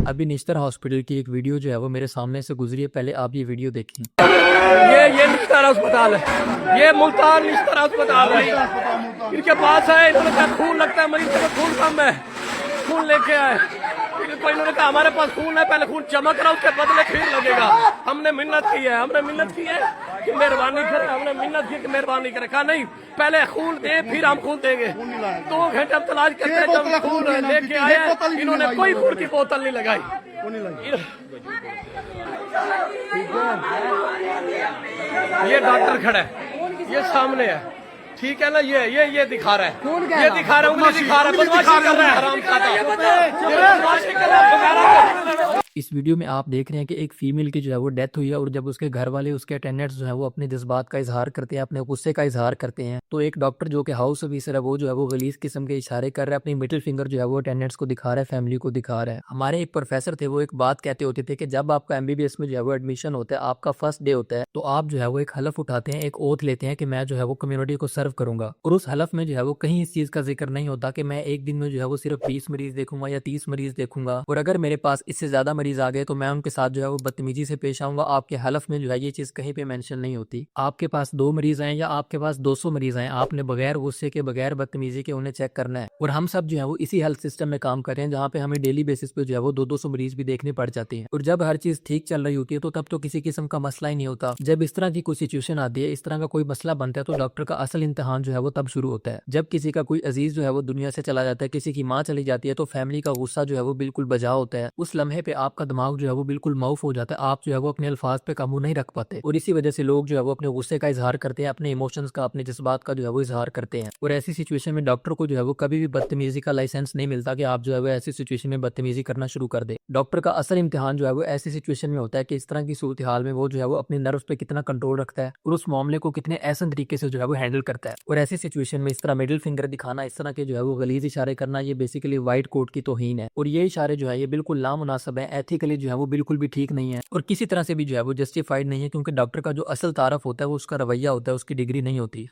अभी निश्तर हॉस्पिटल की एक वीडियो जो है वो मेरे सामने से गुजरी है, पहले आप ये वीडियो देखें। ये निश्तर अस्पताल है, ये मुल्तान निश्तर अस्पताल है। इनके पास है, इन्होंने कहा खून लगता है, मरीज का खून कम है, खून लेके आए। इन्होंने कहा हमारे पास खून है, पहले खून चमक रहा, उसके बदले फिर लगेगा। हमने मिन्नत की है, कि मेहरबानी करे, हमने मिन्नत की कि मेहरबानी करे। कहा नहीं, पहले खून दे फिर हम खून देंगे। 2 घंटे हम तलाश करते जब खून लेके आए, इन्होंने कोई खून की बोतल नहीं लगाई। ये डॉक्टर खड़ा है, ये सामने है, ठीक है ना। ये दिखा रहा है, ये दिखा रहा है, उंगली दिखा रहा है, बदमाशी कर रहा है, बदमाशी कर रहा है। इस वीडियो में आप देख रहे हैं कि एक फीमेल की जो है वो डेथ हुई है और जब उसके घर वाले, उसके अटेंडेंट्स जो है वो अपने जज्बात का इजहार करते हैं, अपने गुस्से का इजहार करते हैं, तो एक डॉक्टर जो कि हाउस ऑफिसर है वो जो है वो गलीज किस्म के इशारे कर रहा है, अपनी मिडिल फिंगर जो है वो अटेंडेंट्स को दिखा रहा है, फैमिली को दिखा रहा है। हमारे एक प्रोफेसर थे, वो एक बात कहते होते थे कि जब आपका एमबीबीएस में जो है वो एडमिशन होता है, आपका फर्स्ट डे होता है, तो आप जो है वो एक हलफ उठाते हैं, एक ओथ लेते हैं कि मैं जो है वो कम्युनिटी को सर्व करूंगा। और उस हलफ में जो है वो कहीं इस चीज का जिक्र नहीं होता कि मैं एक दिन में जो है वो सिर्फ 20 मरीज देखूंगा या 30 मरीज देखूंगा, और अगर मेरे पास इससे ज्यादा मरीज आ गए तो मैं उनके साथ जो है वो बदतमीजी से पेश आऊंगा। आपके हलफ में जो है ये चीज कहीं पे मेंशन नहीं होती। आपके पास 2 मरीज आए या आपके पास 200 मरीज आए, आपने बगैर गुस्से के, बगैर बदतमीजी के उन्हें चेक करना है। और हम सब जो है वो इसी हेल्थ सिस्टम में काम कर रहे हैं जहाँ पे हमें डेली बेसिस पे जो है वो 200 मरीज भी देखने पड़ जाते हैं। और जब हर चीज ठीक चल रही होती है तो तब तो किसी किस्म का मसला ही नहीं होता। जब इस तरह की कोई सिचुएशन आती है, इस तरह का कोई मसला बनता है, तो डॉक्टर का असल इम्तिहान जो है वो तब शुरू होता है। जब किसी का कोई अजीज जो है वो दुनिया से चला जाता है, किसी की माँ चली जाती है, तो फैमिली का गुस्सा जो है वो बिल्कुल बजा होता है। उस लम्हे पे आपका दिमाग जो है वो बिल्कुल माउफ हो जाता है, आप जो है वो अपने अल्फाज पे काबू नहीं रख पाते, और इसी वजह से लोग जो है वो अपने गुस्से का इजहार करते हैं, अपने इमोशंस का, अपने जज्बात का जो है वो इजहार करते हैं। और ऐसी सिचुएशन में डॉक्टर को जो है वो कभी भी बदतमीजी का लाइसेंस नहीं मिलता कि आप जो है वो ऐसी सिचुएशन में बदतमीजी करना शुरू कर दे। डॉक्टर का असल इम्तिहान जो है वो ऐसी सिचुएशन में होता है कि इस तरह की सूरत हाल में वो जो है वो अपने नर्व्स पे कितना कंट्रोल रखता है और उस मामले को कितने ऐसे तरीके से जो है वो हैंडल करता है। और ऐसी सिचुएशन में इस तरह मिडिल फिंगर दिखाना, इस तरह के जो है वो गलीज इशारे करना, ये बेसिकली व्हाइट कोट की तौहीन है। और ये इशारे जो है ये बिल्कुल नामुनासिब है, एथिकली जो है वो बिल्कुल भी ठीक नहीं है, और किसी तरह से भी जो है वो जस्टिफाइड नहीं है, क्योंकि डॉक्टर का जो असल तारफ होता है वो उसका रवैया होता है, उसकी डिग्री नहीं होती।